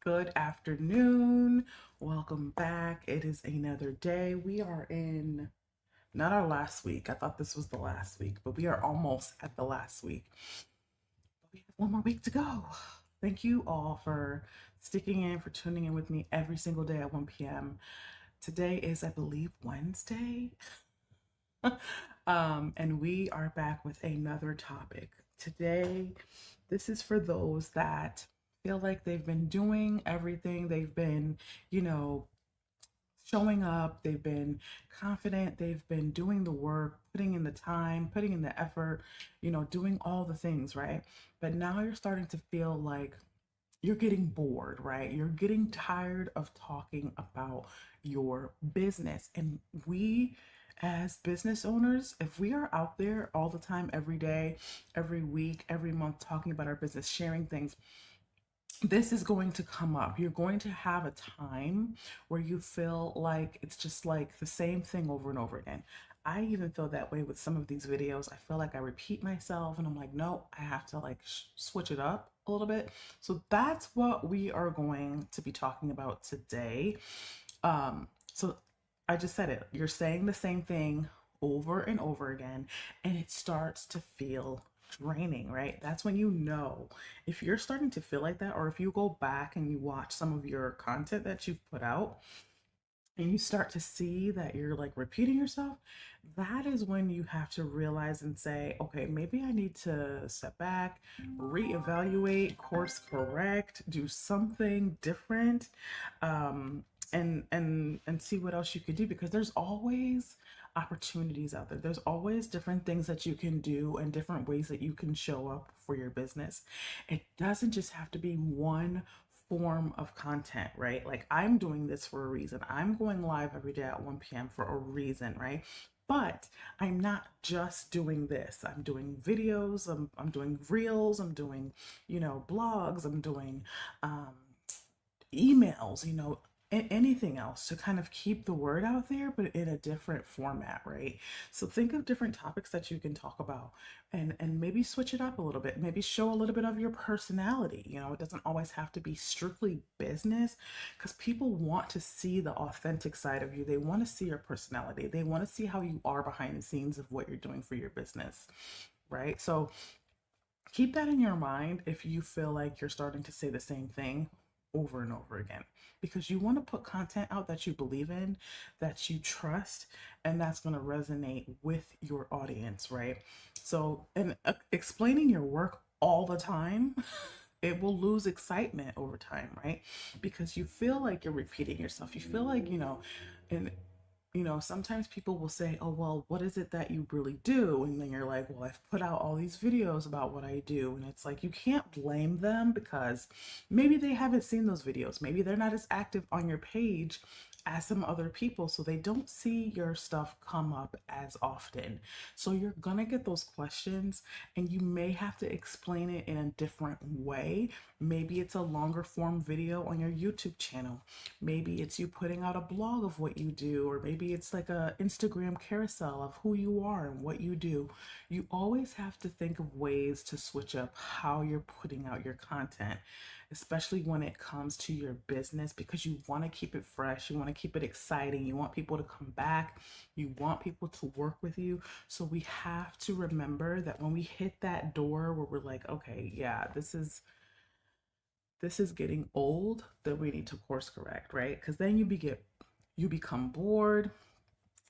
Good afternoon. Welcome back. It is another day. We are in not our last week. I thought this was the last week, but we are almost at the last week. We have one more week to go. Thank you all for sticking in, for tuning in with me every single day at 1 p.m. Today is, I believe, Wednesday. And we are back with another topic. Today, this is for those that feel like they've been doing everything. They've been, you know, showing up, they've been confident, they've been doing the work, putting in the time, putting in the effort, doing all the things, right? But now you're starting to feel like you're getting bored, right? You're getting tired of talking about your business. And we, as business owners, if we are out there all the time, every day, every week, every month, talking about our business, sharing things, this is going to come up. You're going to have a time where you feel like it's just like the same thing over and over again. I even feel that way with some of these videos. I feel like I repeat myself and I'm like, no, I have to like switch it up a little bit. So that's what we are going to be talking about today. So I just said it. You're saying the same thing over and over again, and it starts to feel draining, right? That's when you know if you're starting to feel like that, or if you go back and you watch some of your content that you've put out and you start to see that you're like repeating yourself, that is when you have to realize and say, okay, maybe I need to step back, reevaluate, course correct, do something different, and see what else you could do, because there's always opportunities out there. There's always different things that you can do and different ways that you can show up for your business. It doesn't just have to be one form of content, right? Like I'm doing this for a reason. I'm going live every day at 1 p.m. for a reason, right? But I'm not just doing this. I'm doing videos, I'm doing reels, I'm doing, blogs, I'm doing emails, anything else to kind of keep the word out there, but in a different format, right? So think of different topics that you can talk about, and maybe switch it up a little bit, maybe show a little bit of your personality. It doesn't always have to be strictly business, because people want to see the authentic side of you. They want to see your personality. They want to see how you are behind the scenes of what you're doing for your business, right? So keep that in your mind if you feel like you're starting to say the same thing over and over again, because you want to put content out that you believe in, that you trust, and that's going to resonate with your audience, right? So, and explaining your work all the time, it will lose excitement over time, right? Because you feel like you're repeating yourself. You feel like, and sometimes people will say, oh, well, what is it that you really do? And then you're like, well, I've put out all these videos about what I do. And it's like, you can't blame them, because maybe they haven't seen those videos. Maybe they're not as active on your page as some other people, so they don't see your stuff come up as often. So you're gonna get those questions, and you may have to explain it in a different way. Maybe it's a longer form video on your YouTube channel. Maybe it's you putting out a blog of what you do, or maybe it's like a Instagram carousel of who you are and what you do. You always have to think of ways to switch up how you're putting out your content, especially when it comes to your business, because you want to keep it fresh, you want to keep it exciting, you want people to come back, you want people to work with you. So we have to remember that when we hit that door where we're like, okay, yeah, this is getting old, that we need to course correct, right? Because then you become bored.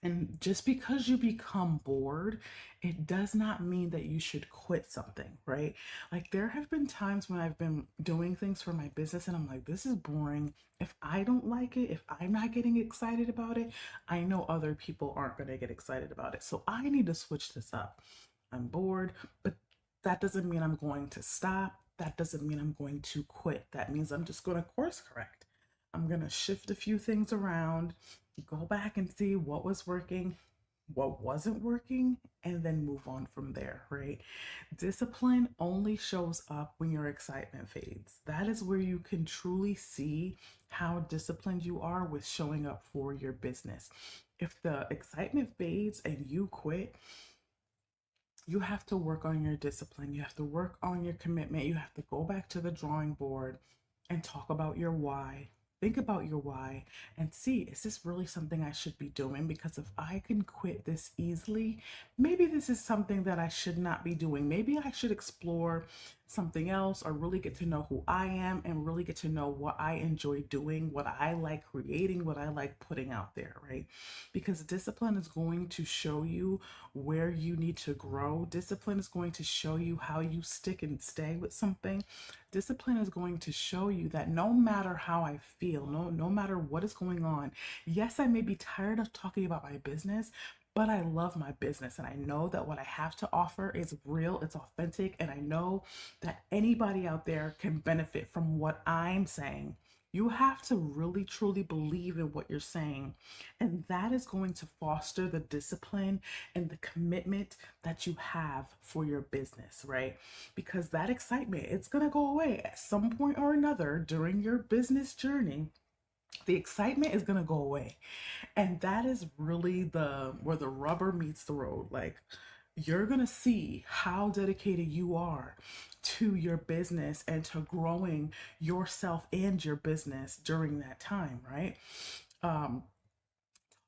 And just because you become bored, it does not mean that you should quit something, right? Like there have been times when I've been doing things for my business and I'm like, this is boring. If I don't like it, if I'm not getting excited about it, I know other people aren't going to get excited about it. So I need to switch this up. I'm bored, but that doesn't mean I'm going to stop. That doesn't mean I'm going to quit. That means I'm just going to course correct. I'm going to shift a few things around, go back and see what was working, what wasn't working, and then move on from there, right? Discipline only shows up when your excitement fades. That is where you can truly see how disciplined you are with showing up for your business. If the excitement fades and you quit, you have to work on your discipline. You have to work on your commitment. You have to go back to the drawing board and talk about your why. Think about your why and see, is this really something I should be doing? Because if I can quit this easily, maybe this is something that I should not be doing. Maybe I should explore something else or really get to know who I am and really get to know what I enjoy doing, what I like creating, what I like putting out there, right? Because discipline is going to show you where you need to grow. Discipline is going to show you how you stick and stay with something. Discipline is going to show you that no matter how I feel, no matter what is going on, yes, I may be tired of talking about my business, but I love my business and I know that what I have to offer is real, it's authentic, and I know that anybody out there can benefit from what I'm saying. You have to really truly believe in what you're saying. And that is going to foster the discipline and the commitment that you have for your business, right? Because that excitement, it's going to go away at some point or another during your business journey. The excitement is going to go away. And that is really the where the rubber meets the road. Like, you're going to see how dedicated you are to your business and to growing yourself and your business during that time, right? Um,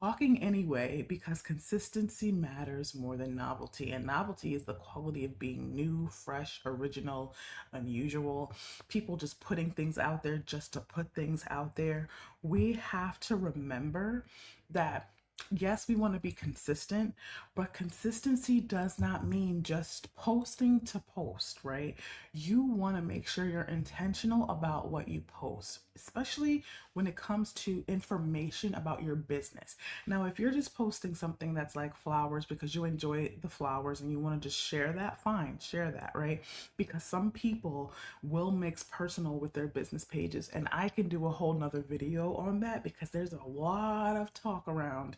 Talking anyway, because consistency matters more than novelty. And novelty is the quality of being new, fresh, original, unusual. People just putting things out there just to put things out there. We have to remember that. Yes, we want to be consistent, but consistency does not mean just posting to post, right? You want to make sure you're intentional about what you post, especially when it comes to information about your business. Now, if you're just posting something that's like flowers because you enjoy the flowers and you want to just share that, fine, share that, right? Because some people will mix personal with their business pages, and I can do a whole nother video on that because there's a lot of talk around,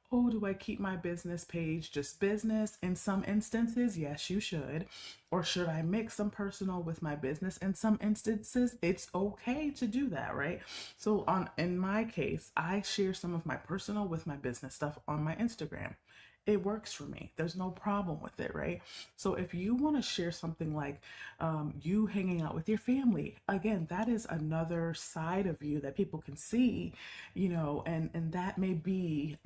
oh, do I keep my business page just business? In some instances, yes, you should. Or should I mix some personal with my business? In some instances, it's okay to do that, right? So on in my case, I share some of my personal with my business stuff on my Instagram. It works for me. There's no problem with it, right? So if you want to share something like you hanging out with your family, again, that is another side of you that people can see, and that may be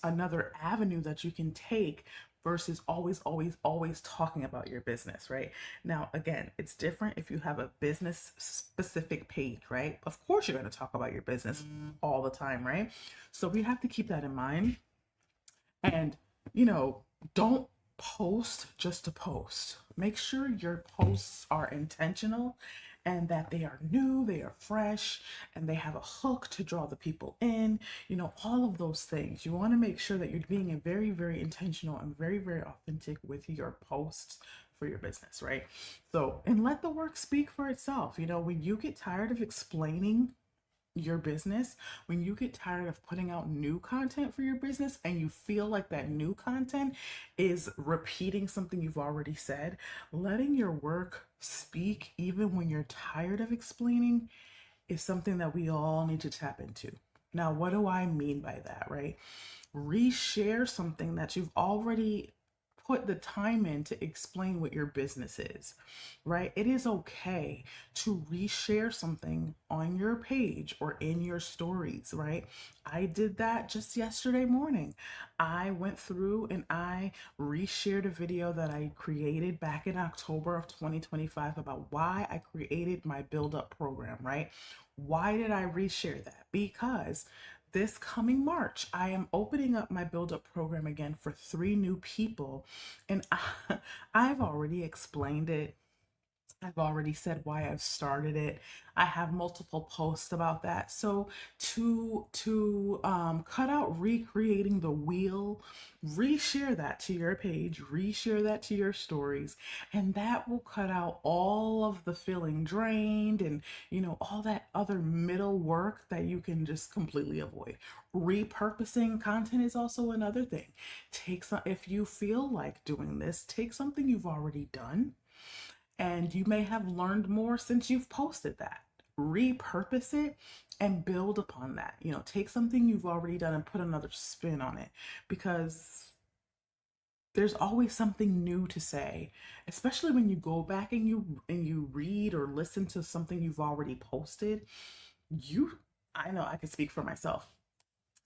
another avenue that you can take versus always talking about your business, right? Now, again, it's different if you have a business specific page, right? Of course, you're going to talk about your business all the time, right? So we have to keep that in mind. And, you know, don't post just to post. Make sure your posts are intentional and that they are new, they are fresh, and they have a hook to draw the people in. All of those things. You want to make sure that you're being very, very intentional and very, very authentic with your posts for your business, right? So, and let the work speak for itself. When you get tired of explaining your business, when you get tired of putting out new content for your business and you feel like that new content is repeating something you've already said, letting your work speak even when you're tired of explaining is something that we all need to tap into. Now, what do I mean by that, right? Reshare something that you've already put the time in to explain what your business is, right? It is okay to reshare something on your page or in your stories, right? I did that just yesterday morning. I went through and I reshared a video that I created back in October of 2025 about why I created my build up program, right? Why did I reshare that? Because this coming March, I am opening up my build up program again for 3 new people. And I've already explained it. I've already said why I've started it. I have multiple posts about that. So to cut out recreating the wheel, reshare that to your page, reshare that to your stories, and that will cut out all of the feeling drained and all that other middle work that you can just completely avoid. Repurposing content is also another thing. If you feel like doing this, take something you've already done and you may have learned more since you've posted that. Repurpose it and build upon that. Take something you've already done and put another spin on it because there's always something new to say, especially when you go back and you read or listen to something you've already posted. You I know I can speak for myself.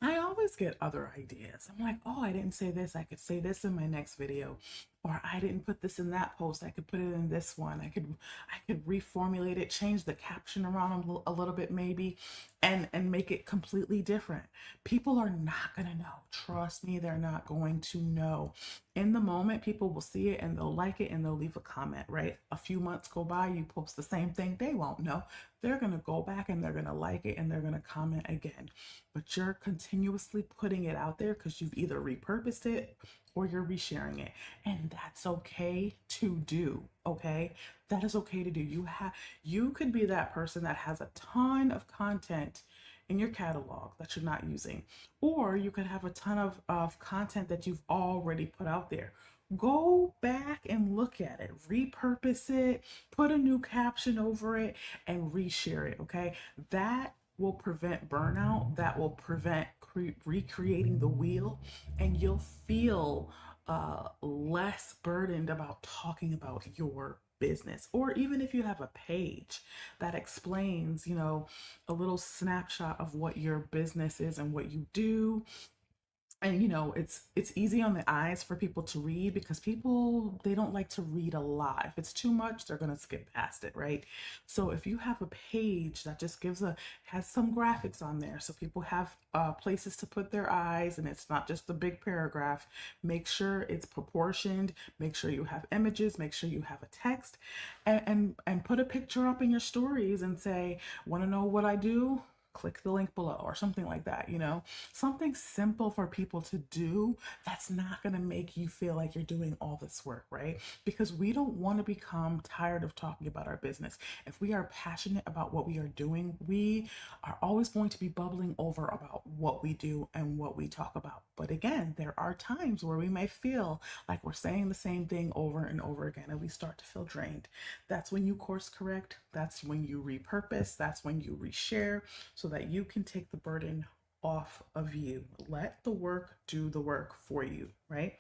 I always get other ideas. I'm like, oh, I didn't say this. I could say this in my next video. Or I didn't put this in that post. I could put it in this one. I could reformulate it, change the caption around a little bit maybe, and make it completely different. People are not gonna know. Trust me, they're not going to know. In the moment, people will see it and they'll like it and they'll leave a comment, right? A few months go by, you post the same thing, they won't know. They're gonna go back and they're gonna like it and they're gonna comment again. But you're continuously putting it out there because you've either repurposed it or you're resharing it. And that's okay to do. Okay. That is okay to do. You could be that person that has a ton of content in your catalog that you're not using. Or you could have a ton of content that you've already put out there. Go back and look at it, repurpose it, put a new caption over it, and reshare it. Okay. That will prevent burnout, that will prevent recreating the wheel, and you'll feel less burdened about talking about your business. Or even if you have a page that explains, a little snapshot of what your business is and what you do, and it's easy on the eyes for people to read because people, they don't like to read a lot. If it's too much, they're going to skip past it, right? So if you have a page that just has some graphics on there so people have places to put their eyes and it's not just a big paragraph, make sure it's proportioned, make sure you have images, make sure you have a text, and put a picture up in your stories and say, want to know what I do? Click the link below or something like that, something simple for people to do that's not going to make you feel like you're doing all this work, right? Because we don't want to become tired of talking about our business. If we are passionate about what we are doing, we are always going to be bubbling over about what we do and what we talk about. But again, there are times where we may feel like we're saying the same thing over and over again and we start to feel drained. That's when you course correct, that's when you repurpose, that's when you reshare, so that you can take the burden off of you. Let the work do the work for you, right?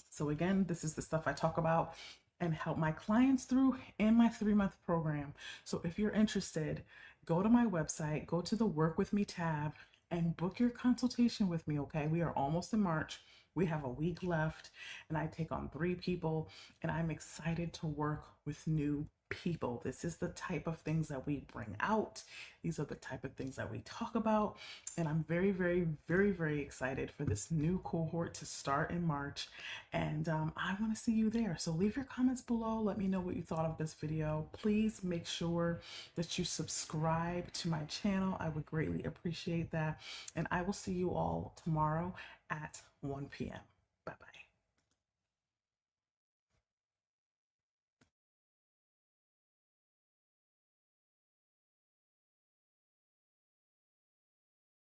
So again, this is the stuff I talk about and help my clients through in my 3-month program. So if you're interested, go to my website, go to the Work With Me tab, and book your consultation with me, okay? We are almost in March. We have a week left, and I take on 3 people, and I'm excited to work with new people. This is the type of things that we bring out. These are the type of things that we talk about. And I'm very, very, very, very excited for this new cohort to start in March. And I want to see you there. So leave your comments below. Let me know what you thought of this video. Please make sure that you subscribe to my channel. I would greatly appreciate that. And I will see you all tomorrow at 1 p.m. Bye-bye.